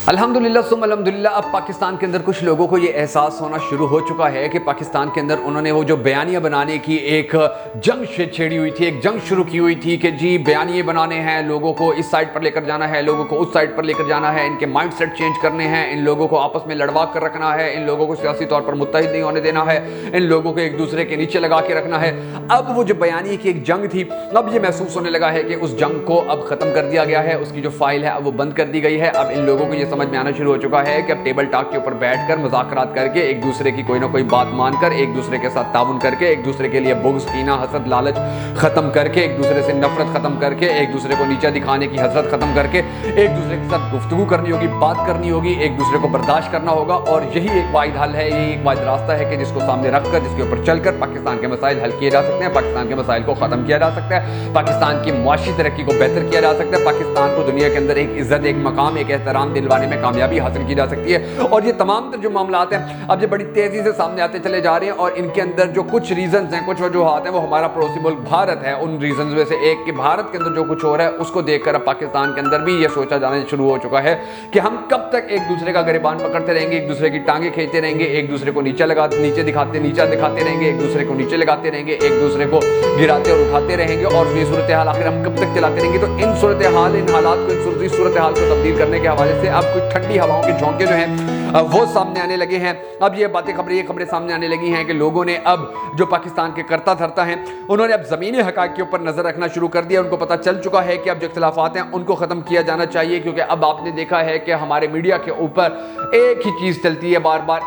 الحمدللہ ثم الحمدللہ اب پاکستان کے اندر کچھ لوگوں کو یہ احساس ہونا شروع ہو چکا ہے کہ پاکستان کے اندر انہوں نے وہ جو بیانیہ بنانے کی ایک جنگ چھیڑی ہوئی تھی، ایک جنگ شروع کی ہوئی تھی کہ جی بیانیے بنانے ہیں، لوگوں کو اس سائٹ پر لے کر جانا ہے، لوگوں کو اس سائٹ پر لے کر جانا ہے، ان کے مائنڈ سیٹ چینج کرنے ہیں، ان لوگوں کو آپس میں لڑوا کر رکھنا ہے، ان لوگوں کو سیاسی طور پر متحد نہیں ہونے دینا ہے، ان لوگوں کو ایک دوسرے کے نیچے لگا کے رکھنا ہے۔ اب وہ جو بیانیے کی ایک جنگ تھی، اب یہ محسوس ہونے لگا ہے کہ اس جنگ کو اب ختم کر دیا گیا ہے، اس کی جو فائل ہے اب وہ بند کر دی گئی ہے۔ اب ان لوگوں کو یہ سمجھ میں آنا شروع ہو چکا ہے کہ اب ٹیبل ٹاک کے اوپر بیٹھ کر مذاکرات کر کے ایک دوسرے کی کوئی نہ کوئی بات مان کر، ایک دوسرے کے ساتھ تعاون کر کے، ایک دوسرے کے لیے بغض، کینہ، حسد، لالچ ختم کر کے، ایک دوسرے سے نفرت ختم کر کے، ایک دوسرے کو نیچا دکھانے کی حسرت ختم کر کے ایک دوسرے کے ساتھ گفتگو کرنی ہوگی، بات کرنی ہوگی، ایک دوسرے کو برداشت کرنا ہوگا۔ اور یہی ایک واحد حل ہے، یہی ایک واحد راستہ ہے کہ جس کو سامنے رکھ کر، جس کے اوپر چل کر پاکستان کے مسائل حل کیے جا سکتے ہیں، پاکستان کے مسائل کو ختم کیا جا سکتا ہے، پاکستان کی معاشی ترقی کو بہتر کیا جا سکتا ہے، پاکستان کو دنیا کے اندر ایک عزت، ایک مقام، ایک احترام دلوانے میں کامیابی حاصل کی جا سکتی ہے۔ اور یہ تمام تر جو معاملات ہیں اب یہ بڑی تیزی سے سامنے آتے چلے جا رہے ہیں، اور ان کے اندر جو کچھ ریزنز ہیں، کچھ وجوہات ہیں، وہ ہمارا پڑوسی ملک بھارت ہے ان ریزنز میں سے ایک، کہ بھارت کے اندر جو کچھ ہو رہا ہے اس کو دیکھ کر اب پاکستان کے اندر بھی یہ سوچا جانا شروع ہو چکا ہے کہ ہم کب تک ایک دوسرے کا گریبان پکڑتے رہیں گے، ایک دوسرے کی ٹانگیں کھینچتے رہیں گے، ایک دوسرے کو نیچا دکھاتے رہیں گے، ایک دوسرے کو نیچے لگاتے رہیں گے، ایک دوسرے کو گراتے اور اٹھاتے رہیں گے، اور یہ صورتحال آخر ہم کب تک چلاتے رہیں گے۔ تو ان صورتحال، ان حالات کو، اس صورتحال کو تبدیل کرنے کے حوالے سے اب کچھ ٹھنڈی ہواؤں کے جھونکے جو ہیں وہ سامنے آنے لگے ہیں۔ اب یہ خبریں سامنے آنے لگی ہیں کہ لوگوں نے اب جو پاکستان کے کرتا دھرتا ہیں، انہوں نے اب زمینی حقائق کے اوپر نظر رکھنا شروع کر دیا۔ ان کو پتہ چل چکا ہے کہ اب جو اختلافات ہیں ان کو ختم کیا جانا چاہیے، کیونکہ اب آپ نے دیکھا ہے کہ ہمارے میڈیا کے اوپر ایک ہی چیز چلتی ہے بار بار،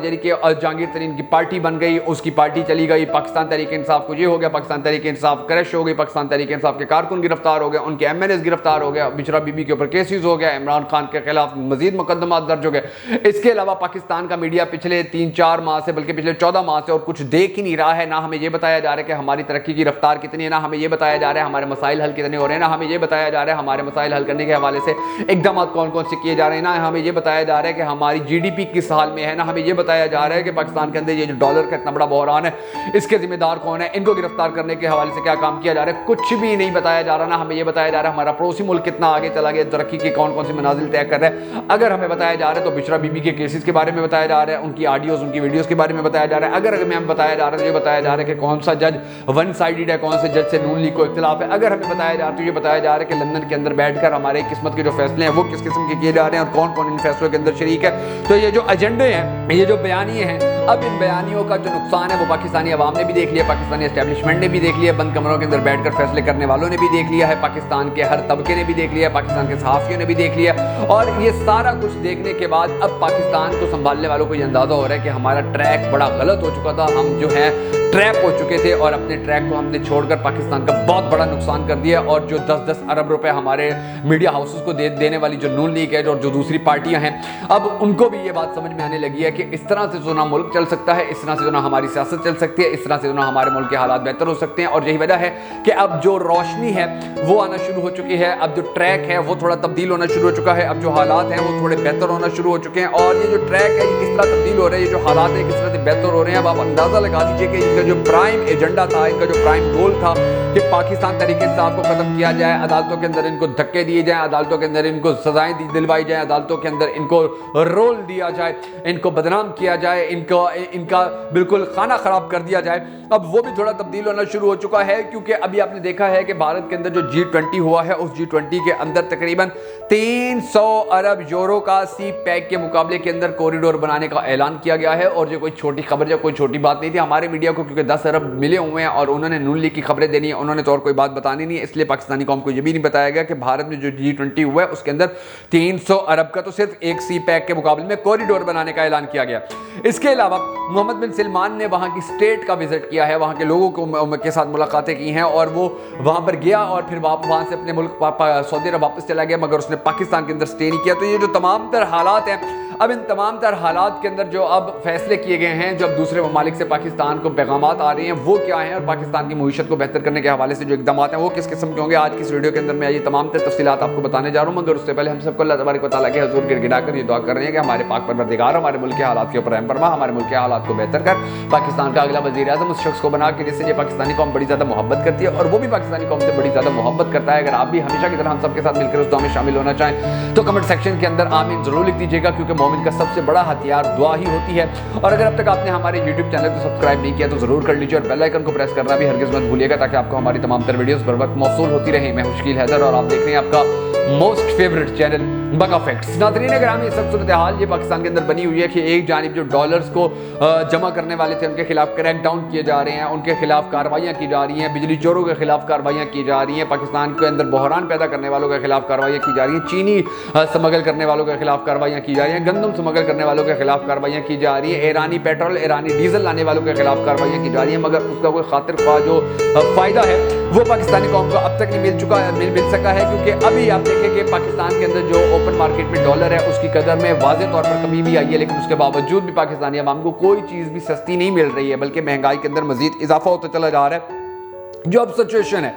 یعنی کہ جہانگیر ترین کی پارٹی بن گئی، اس کی پارٹی چلی گئی، پاکستان تحریک انصاف کو یہ ہو گیا، پاکستان تحریک انصاف کریش ہو گئی، پاکستان تحریک انصاف کے کارکن گرفتار ہو گئے، ان کے MNAs گرفتار ہو گیا، بچرا بی بی کے اوپر کیسز ہو گیا، عمران خان کے خلاف مزید مقدمات درج ہو گئے۔ اس کے علاوہ پاکستان کا میڈیا پچھلے 3-4 ماہ سے، بلکہ پچھلے 14 ماہ سے اور کچھ دیکھ ہی نہیں رہا ہے۔ نہ ہمیں یہ بتایا جا رہا ہے کہ ہماری ترقی کی رفتار کتنی ہے، نہ ہمیں یہ بتایا جا رہا ہے ہمارے مسائل حل کتنے ہو رہے ہیں، نہ ہمیں یہ بتایا جا رہا ہے ہمارے مسائل حل کرنے کے حوالے سے اقدامات کون کون سے کیے جا رہے ہیں، نہ ہمیں یہ بتایا جا رہا ہے کہ ہماری GDP کس حال میں ہے، نہ ہمیں یہ بتایا جا رہا ہے کہ پاکستان کے اندر یہ جو ڈالر کا اتنا بڑا بحران ہے اس کے ذمہ دار کون ہے، ان کو گرفتار کرنے کے حوالے سے کیا کام کیا جا رہا ہے، کچھ بھی نہیں بتایا جا رہا۔ نہ ہمیں یہ بتایا جا رہا ہے ہمارا پڑوسی ملک کتنا آگے چلا گیا، ترقی کی کون کون سی منازل طے کر رہا ہے۔ اگر ہمیں بتایا جا رہا ہے تو بچرا بی بی کے کیسز کے بارے میں بتایا جا رہا ہے، ان کی آڈیوز، ان کی ویڈیوز کے بارے میں بتایا جا رہا ہے۔ اگر ہمیں بتایا جا رہا ہے تو یہ بتایا جا رہا ہے کہ کون سا جج ون سائیڈڈ ہے، کون سے جج سے نون لیگ کو اختلاف ہے۔ اگر ہمیں بتایا جا رہا ہے تو یہ بتایا جا رہا ہے کہ لندن کے اندر بیٹھ کر ہمارے قسمت کے جو فیصلے ہیں وہ کس قسم کے کیے جا رہے ہیں اور کون کون ان فیصلوں کے اندر شریک ہے۔ تو یہ جو ایجنڈے ہیں، یہ جو بیانیے ہیں، اب ان بیانیوں کا جو نقصان ہے وہ پاکستانی عوام نے بھی دیکھ لیا، پاکستانی اسٹیبلشمنٹ نے بھی دیکھ لیا، بند کمروں کے اندر بیٹھ کر فیصلے کرنے والوں نے بھی دیکھ لیا ہے، پاکستان کے ہر طبقے نے بھی دیکھ لیا، پاکستان کے صحافیوں نے بھی دیکھ لیا۔ اور یہ سارا کچھ دیکھنے کے بعد اب پاکستان کو سنبھالنے والوں کو یہ اندازہ ہو رہا ہے کہ ہمارا ٹریک بڑا غلط ہو چکا تھا، ہم جو ہیں ٹریپ ہو چکے تھے، اور اپنے ٹریک کو ہم نے چھوڑ کر پاکستان کا بہت بڑا نقصان کر دیا۔ اور جو 10-10 ارب روپے ہمارے میڈیا ہاؤسز کو دینے والی جو نون لیگ ہے اور جو دوسری پارٹیاں ہیں، اب ان کو بھی یہ بات سمجھ میں آنے لگی ہے کہ اس طرح سے جو نہ ملک چل سکتا ہے، اس طرح سے جو نہ ہماری سیاست چل سکتی ہے، اس طرح سے جو نہ ہمارے ملک کے حالات بہتر ہو سکتے ہیں۔ اور یہی وجہ ہے کہ اب جو روشنی ہے وہ آنا شروع ہو چکی ہے، اب جو ٹریک ہے وہ تھوڑا تبدیل ہونا شروع ہو چکا ہے، اب جو حالات ہیں وہ تھوڑے بہتر ہونا شروع ہو چکے ہیں۔ اور یہ جو ٹریک ہے یہ کس طرح تبدیل ہو رہا ہے، یہ جو حالات ہیں کس طرح سے بہتر ہو رہے ہیں، اب آپ اندازہ لگا دیجئے کہ ان کا جو پرائم ایجنڈا تھا، ان کا جو پرائم گول تھا کہ پاکستان تحریک انصاف کو ختم کیا جائے، عدالتوں کے اندر ان کو دھکے دیے جائیں، عدالتوں کے اندر ان کو سزائیں دلوائی جائیں، عدالتوں کے اندر ان کو رول دیا جائے، ان کو بدنام کیا جائے، ان کا بالکل خانہ خراب کر دیا جائے، اب وہ بھی تھوڑا تبدیل ہونا شروع ہو چکا ہے۔ کیونکہ ابھی آپ نے دیکھا ہے کہ بھارت کے اندر جو G20 ہوا ہے، اس G20 کے اندر تقریباً 300 ارب یورو کا سی پیک کے مقابلے کے اندر کوریڈور بنانے کا اعلان کیا گیا ہے۔ اور یہ کوئی چھوٹی خبر یا کوئی چھوٹی بات نہیں تھی ہمارے میڈیا کو، کیونکہ 10 ارب ملے ہوئے ہیں اور انہوں نے نون لیگ کی خبریں دینی ہیں، انہوں نے تو اور کوئی بات بتانی نہیں ہے، اس لیے پاکستانی قوم کو یہ بھی نہیں بتایا گیا کہ بھارت میں جو G20 ہوا ہے اس کے اندر 300 ارب کا تو صرف ایک سی پیک کے مقابلے میں کوریڈور بنانے کا اعلان کیا گیا۔ اس کے علاوہ محمد بن سلمان نے وہاں کی اسٹیٹ کا وزٹ کیا ہے، وہاں کے لوگوں کے ساتھ ملاقاتیں کی ہیں، اور وہ وہاں پر گیا اور پھر وہاں سے اپنے ملک سعودی عرب واپس چلا گیا، مگر اس نے پاکستان کے اندر سٹے نہیں کیا۔ تو یہ جو تمام تر حالات ہیں اب ان تمام تر حالات کے اندر جو اب فیصلے کیے گئے ہیں, جو اب دوسرے ممالک سے پاکستان کو پیغامات آ رہے ہیں, وہ کیا ہیں, اور پاکستان کی معیشت کو بہتر کرنے کے حوالے سے جو اقدامات ہیں وہ کس قسم کے ہوں گے, آج کی اس ویڈیو کے اندر میں یہ تمام تر تفصیلات آپ کو بتانے جا رہا ہوں. مگر اس سے پہلے ہم سب کو اللہ تبارک و تعالیٰ کے حضور گڑگڑا کر یہ دعا کر رہے ہیں کہ ہمارے پاک پروردگار ہمارے ملک کے حالات کے اوپر رحم فرما, ہمارے ملک کے حالات کو بہتر کر, پاکستان کا اگلا وزیر اعظم اس شخص کو بنا کہ جس سے یہ پاکستانی قوم بڑی زیادہ محبت کرتی ہے اور وہ بھی پاکستانی قوم سے بڑی زیادہ محبت کرتا ہے. اگر آپ بھی ہمیشہ کی طرح ہم سب کے ساتھ مل کر اس دعا میں شامل ہونا چاہیں تو کمنٹ سیکشن کے اندر آمین ضرور لکھ دیجیے گا, کیونکہ مومن کا سب سے بڑا ہتھیار دعا ہی ہوتی ہے. اور اگر اب تک آپ نے ہمارے یوٹیوب چینل کو سبسکرائب نہیں کیا تو ضرور کر لیجیے, اور بیل آئیکن کو پریس کرنا بھی ہرگز مت بھولیے گا تاکہ آپ کو ہماری تمام تر ویڈیوز بر وقت موصول ہوتی رہیں. میں شکیل حیدر اور آپ دیکھ رہے ہیں آپ کا موسٹ فیوریٹ چینل بکا فیکٹس. ناظرین گرامی, سب صورتحال یہ پاکستان کے اندر بنی ہوئی ہے کہ ایک جانب جو ڈالرز کو جمع کرنے والے تھے ان کے خلاف کریک ڈاؤن کیے جا رہے ہیں, ان کے خلاف کارروائیاں کی جا رہی ہیں, بجلی چوروں کے خلاف کارروائیاں کی جا رہی ہیں, پاکستان کے اندر بحران پیدا کرنے والوں کے خلاف کارروائیاں کی جا رہی ہیں, چینی سمگل کرنے والوں کے خلاف کارروائیاں کی جا رہی ہیں, گندم سمگل کرنے والوں کے خلاف کارروائیاں کی جا رہی ہیں, ایرانی پیٹرول ایرانی ڈیزل لانے والوں کے خلاف کارروائیاں کی جا رہی ہیں. مگر اس کا کوئی خاطر خواہ جو فائدہ ہے وہ پاکستانی قوم کو اب تک نہیں مل سکا ہے, کیونکہ ابھی آپ دیکھیں کہ پاکستان کے اندر جو اوپن مارکیٹ میں ڈالر ہے اس کی قدر میں واضح طور پر کمی بھی آئی ہے, لیکن اس کے باوجود بھی پاکستانی عوام کو کوئی چیز بھی سستی نہیں مل رہی ہے, بلکہ مہنگائی کے اندر مزید اضافہ ہوتا چلا جا رہا ہے. جو اب سچویشن ہے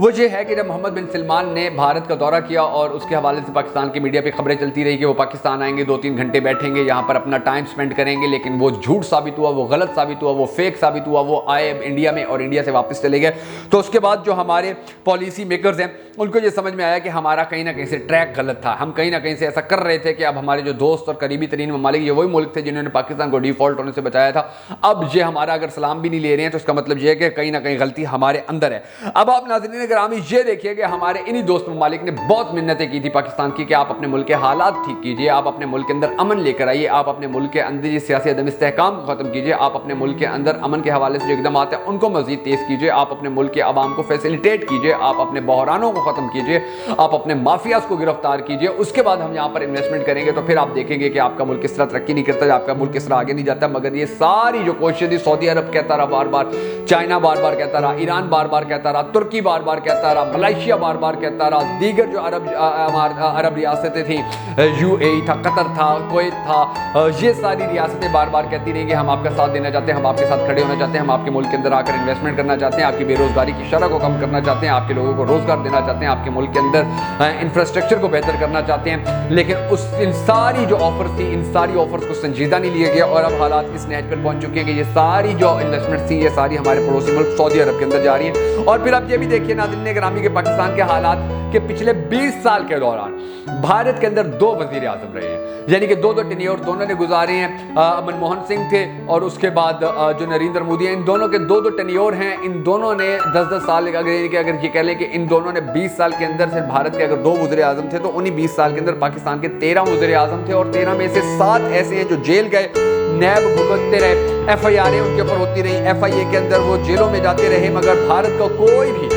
وہ یہ ہے کہ جب محمد بن سلمان نے بھارت کا دورہ کیا اور اس کے حوالے سے پاکستان کی میڈیا پہ خبریں چلتی رہی کہ وہ پاکستان آئیں گے, 2-3 گھنٹے بیٹھیں گے, یہاں پر اپنا ٹائم سپینڈ کریں گے, لیکن وہ جھوٹ ثابت ہوا, وہ غلط ثابت ہوا, وہ فیک ثابت ہوا. وہ آئے انڈیا میں اور انڈیا سے واپس چلے گئے. تو اس کے بعد جو ہمارے پالیسی میکرز ہیں ان کو یہ سمجھ میں آیا کہ ہمارا کہیں نہ کہیں سے ٹریک غلط تھا, ہم کہیں نہ کہیں سے ایسا کر رہے تھے کہ اب ہمارے جو دوست اور قریبی ترین ممالک یہ وہی ملک تھے جنہوں نے پاکستان کو ڈیفالٹ ہونے سے بچایا تھا, اب یہ ہمارا اگر سلام بھی نہیں لے رہے ہیں تو اس کا مطلب یہ ہے کہ کہیں نہ کہیں غلطی ہمارے اندر ہے. اب آپ ناظرین گرامی یہ دیکھیے کہ ہمارے انہی دوست ممالک نے بہت منتیں کی تھی پاکستان کی کہ آپ اپنے ملک کے حالات ٹھیک کیجئے, آپ اپنے ملک کے اندر امن لے کر آئیے, آپ اپنے ملک کے اندر یہ سیاسی عدم استحکام کو ختم کیجئے, آپ اپنے ملک کے اندر امن کے حوالے سے جو اقدامات ہیں ان کو مزید تیز کیجئے, آپ اپنے ملک کے عوام کو فیسیلیٹیٹ کیجئے, آپ اپنے بحرانوں کو ختم کیجئے, آپ اپنے مافیاز کو گرفتار کیجئے. اس کے بعد ہم یہاں پر انویسٹمنٹ کریں گے تو پھر آپ دیکھیں گے کہ آپ کا ملک کس طرح ترقی نہیں کرتا, آپ کا ملک کس طرح آگے نہیں جاتا. مگر یہ ساری جو کوششیں تھی, سعودی عرب کہتا رہا بار بار, چائنا بار بار کہتا رہا, ایران بار بار کہتا رہا, ترکی بار بار کہتا رہا, ملائیشیا بار بار کہتا رہا, دیگر جو عرب ریاستیں تھیں, UAE تھا, قطر تھا, کویت تھا, یہ ساری ریاستیں بار بار کہتی رہیں کہ ہم آپ کا ساتھ دینا چاہتے ہیں, ہم آپ کے ساتھ کھڑے ہونا چاہتے ہیں, ہم آپ کے ملک کے اندر آ کر انویسٹمنٹ کرنا چاہتے ہیں, آپ کی بے روزگاری کی شرح کو کم کرنا چاہتے ہیں, آپ کے لوگوں کو روزگار دینا چاہتے ہیں, آپ کے ملک کے اندر انفراسٹرکچر کو بہتر کرنا چاہتے ہیں. لیکن ان ساری جو آفرز تھیں, ان ساری آفرز کو سنجیدہ نہیں لیا گیا, اور اب حالات اس نہج پر پہنچ چکے ہیں کہ یہ ساری جو انویسٹمنٹ تھیں یہ ساری ہمارے پڑوسی ملک سعودی عرب کے اندر جا رہی ہیں. اور پھر آپ یہ بھی دیکھیے ناظرین گرامی کے پاکستان کے حالات کہ پچھلے 20 سال کے دوران بھارت کے اندر 2 وزیر اعظم رہے ہیں, یعنی کہ 2 ٹینیور دونوں نے گزارے ہیں. منموہن سنگھ تھے اور اس کے بعد جو نریندر مودی ہیں, ان دونوں کے 2 ٹینیور ہیں. ان دونوں نے 10-10 سال, اگر یہ کہہ لیں کہ ان دونوں نے 20 سال کے اندر صرف بھارت کے اگر 2 وزیر اعظم تھے تو انہی 20 سال کے اندر پاکستان کے 13 وزیر اعظم تھے, اور 13 میں سے 7 ایسے ہیں جو جیل گئے, نیب بھگتتے رہے, FIR ان کے اوپر ہوتی رہی, FIA کے اندر وہ جیلوں میں جاتے رہے, مگر بھارت کا کوئی بھی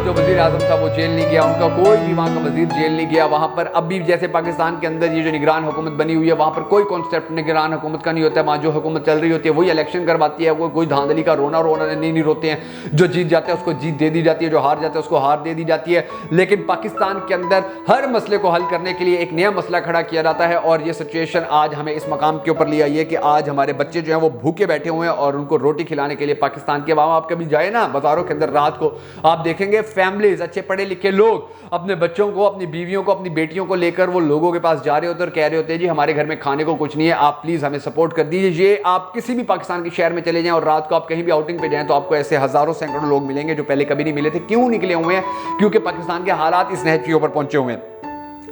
جو وزیر اعظم تھا وہ جیل نہیں گیا, ان کا کوئی بھی وہاں کا وزیر جیل نہیں گیا. وہاں پر اب بھی جیسے پاکستان کے اندر یہ جو نگران حکومت بنی ہوئی ہے وہاں پر کوئی کانسیپٹ نگران حکومت کا نہیں ہوتا ہے, وہاں جو حکومت چل رہی ہوتی ہے وہی الیکشن کرواتی ہے, کوئی دھاندلی کا رونا نہیں روتے ہیں, جو جیت جاتے ہیں اس کو جیت دے دی جاتی ہے, جو ہار جاتا ہے اس کو ہار دے دی جاتی ہے. لیکن پاکستان کے اندر ہر مسئلے کو حل کرنے کے لیے ایک نیا مسئلہ کھڑا کیا جاتا ہے, اور یہ سچویشن آج ہمیں اس مقام کے اوپر لے آئی ہے کہ آج ہمارے بچے جو ہیں وہ بھوکے بیٹھے ہوئے ہیں, اور ان کو روٹی کھلانے کے لیے پاکستان کے عوام, آپ کبھی جائے نا بازاروں کے اندر رات کو, آپ دیکھیں گے فیملیز, اچھے پڑھے لکھے لوگ اپنے بچوں کو, اپنی بیویوں کو, اپنی بیٹیوں کو لے کر وہ لوگوں کے پاس جا رہے ہوتے اور کہہ رہے ہوتے ہیں جی ہمارے گھر میں کھانے کو کچھ نہیں ہے, آپ پلیز ہمیں سپورٹ کر دیجیے. یہ آپ کسی بھی پاکستان کے شہر میں چلے جائیں اور رات کو آپ کہیں بھی آؤٹنگ پہ جائیں تو آپ کو ایسے ہزاروں سینکڑوں لوگ ملیں گے جو پہلے کبھی نہیں ملے تھے. کیوں نکلے ہوئے ہیں؟ کیونکہ پاکستان کے حالات اس نہج کے اوپر پہنچے ہوئے ہیں.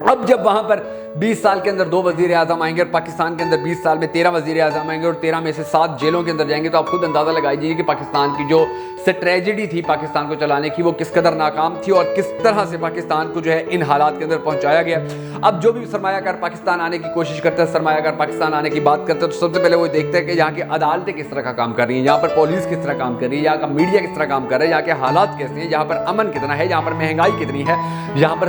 اب جب وہاں پر 20 سال کے اندر 2 وزیر اعظم آئیں گے اور پاکستان کے اندر 20 سال میں 13 وزیر اعظم آئیں گے اور 13 میں سے 7 جیلوں کے اندر جائیں گے, تو آپ خود اندازہ لگائیے کہ پاکستان کی جو ٹریجڈی تھی پاکستان کو چلانے کی وہ کس قدر ناکام تھی, اور کس طرح سے پاکستان کو جو ہے ان حالات کے اندر پہنچایا گیا. اب جو بھی سرمایہ کار پاکستان آنے کی کوشش کرتا ہے, سرمایہ کار پاکستان آنے کی بات کرتا ہے, تو سب سے پہلے وہ دیکھتا ہے کہ یہاں کی عدالتیں کس طرح کا کام کر رہی ہیں, یہاں پر پولیس کس طرح کام کر رہی ہے, یہاں کا میڈیا کس طرح کام کر رہا ہے, یہاں کے حالات کیسے ہیں, یہاں پر امن کتنا ہے, یہاں پر مہنگائی کتنی ہے, یہاں پر